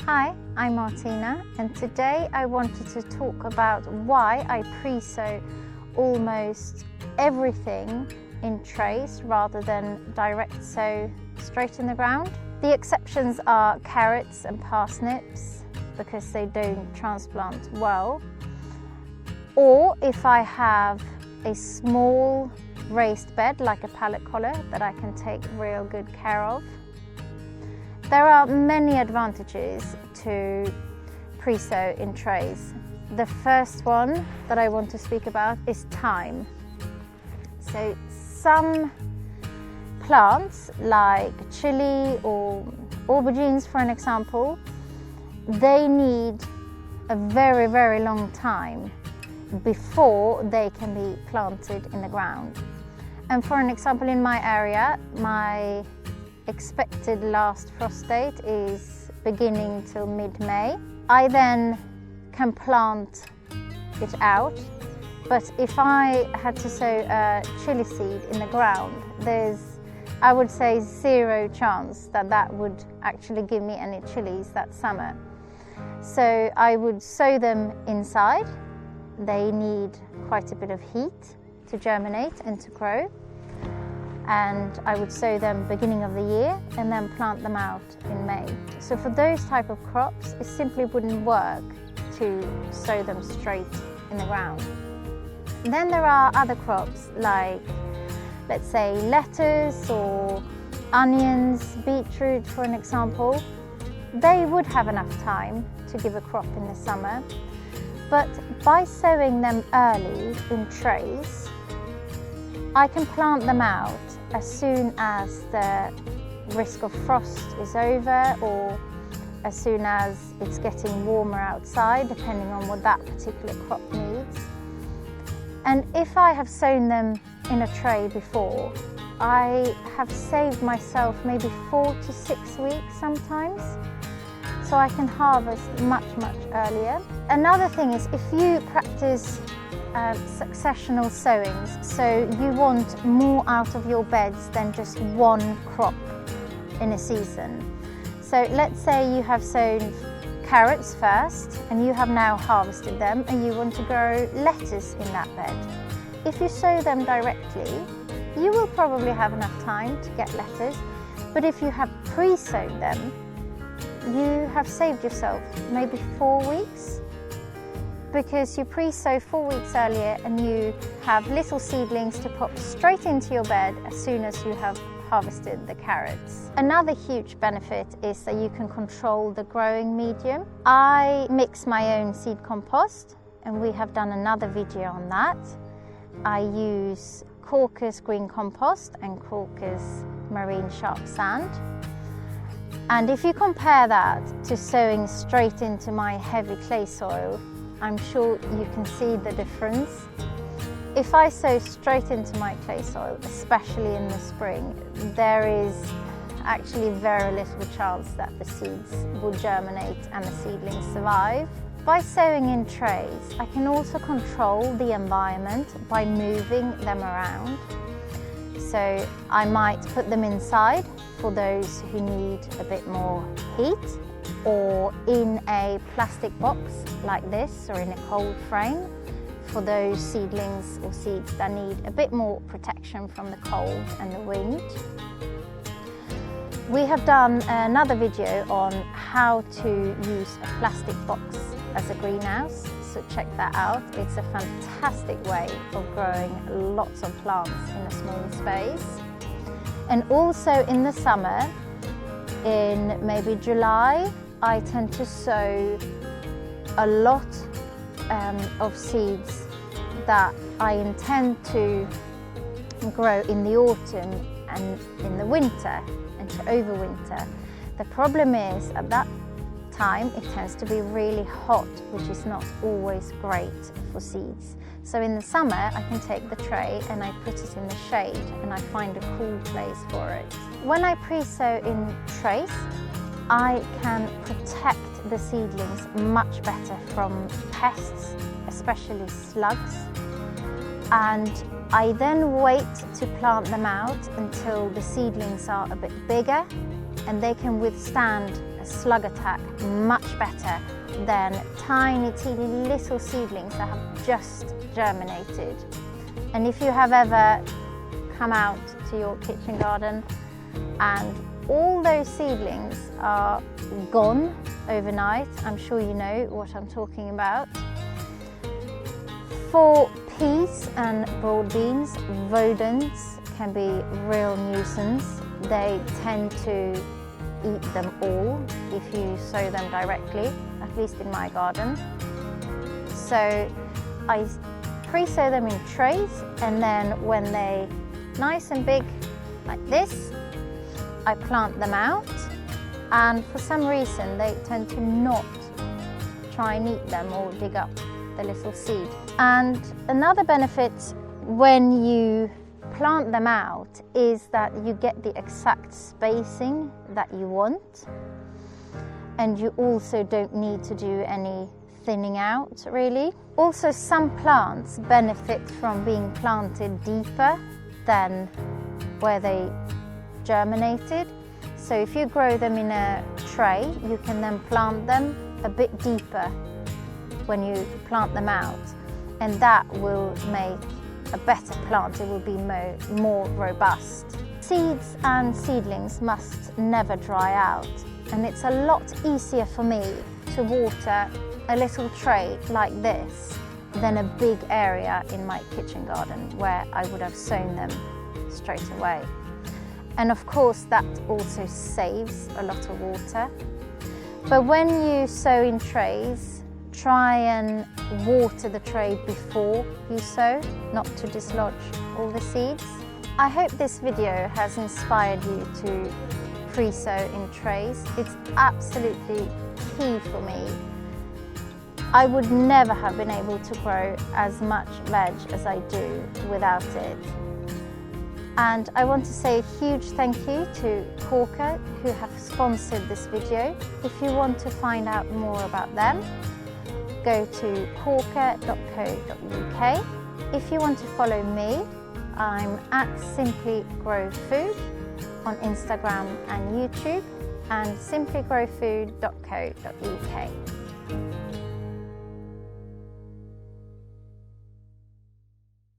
Hi, I'm Martina, and today I wanted to talk about why I pre-sow almost everything in trays rather than direct sow straight in the ground. The exceptions are carrots and parsnips because they don't transplant well, or if I have a small raised bed like a pallet collar that I can take real good care of. There are many advantages to pre-sow in trays. The first one that I want to speak about is time. So some plants like chili or aubergines, for an example, they need a very, very long time before they can be planted in the ground. And for an example, in my area, my expected last frost date is beginning till mid-May. I then can plant it out, but if I had to sow a chili seed in the ground, there's, I would say, zero chance that that would actually give me any chilies that summer. So I would sow them inside. They need quite a bit of heat to germinate and to grow. And I would sow them beginning of the year and then plant them out in May. So for those type of crops, it simply wouldn't work to sow them straight in the ground. Then there are other crops like, let's say, lettuce or onions, beetroot, for an example. They would have enough time to give a crop in the summer, but by sowing them early in trays, I can plant them out as soon as the risk of frost is over, or as soon as it's getting warmer outside, depending on what that particular crop needs. And if I have sown them in a tray before, I have saved myself maybe 4 to 6 weeks sometimes, so I can harvest much earlier. Another thing is, if you practice successional sowings, so you want more out of your beds than just one crop in a season. So let's say you have sown carrots first and you have now harvested them and you want to grow lettuce in that bed. If you sow them directly, you will probably have enough time to get lettuce, but if you have pre-sowed them, you have saved yourself maybe 4 weeks, because you pre-sow 4 weeks earlier and you have little seedlings to pop straight into your bed as soon as you have harvested the carrots. Another huge benefit is that you can control the growing medium. I mix my own seed compost, and we have done another video on that. I use Corker's green compost and Corker's marine sharp sand. And if you compare that to sowing straight into my heavy clay soil, I'm sure you can see the difference. If I sow straight into my clay soil, especially in the spring, there is actually very little chance that the seeds will germinate and the seedlings survive. By sowing in trays, I can also control the environment by moving them around. So I might put them inside for those who need a bit more heat, or in a plastic box like this, or in a cold frame for those seedlings or seeds that need a bit more protection from the cold and the wind. We have done another video on how to use a plastic box as a greenhouse, so check that out. It's a fantastic way of growing lots of plants in a small space. And also in the summer, in maybe July, I tend to sow a lot of seeds that I intend to grow in the autumn and in the winter and to overwinter. The problem is, at that time it tends to be really hot, which is not always great for seeds. So in the summer I can take the tray and I put it in the shade and I find a cool place for it. When I pre-sow in trays, I can protect the seedlings much better from pests, especially slugs. And I then wait to plant them out until the seedlings are a bit bigger and they can withstand a slug attack much better than tiny, teeny little seedlings that have just germinated. And if you have ever come out to your kitchen garden and all those seedlings are gone overnight, I'm sure you know what I'm talking about. For peas and broad beans, rodents can be a real nuisance. They tend to eat them all if you sow them directly, at least in my garden. So I pre-sow them in trays, and then when they're nice and big like this, I plant them out, and for some reason they tend to not try and eat them or dig up the little seed. And another benefit when you plant them out is that you get the exact spacing that you want, and you also don't need to do any thinning out really. Also, some plants benefit from being planted deeper than where they germinated. So if you grow them in a tray, you can then plant them a bit deeper when you plant them out, and that will make a better plant. It will be more robust. Seeds and seedlings must never dry out, and it's a lot easier for me to water a little tray like this than a big area in my kitchen garden where I would have sown them straight away. And of course that also saves a lot of water. But when you sow in trays, try and water the tray before you sow, not to dislodge all the seeds. I hope this video has inspired you to pre-sow in trays. It's absolutely key for me. I would never have been able to grow as much veg as I do without it. And I want to say a huge thank you to Corker, who have sponsored this video. If you want to find out more about them, go to corker.co.uk. If you want to follow me, I'm at Simply Grow Food on Instagram and YouTube, and simplygrowfood.co.uk.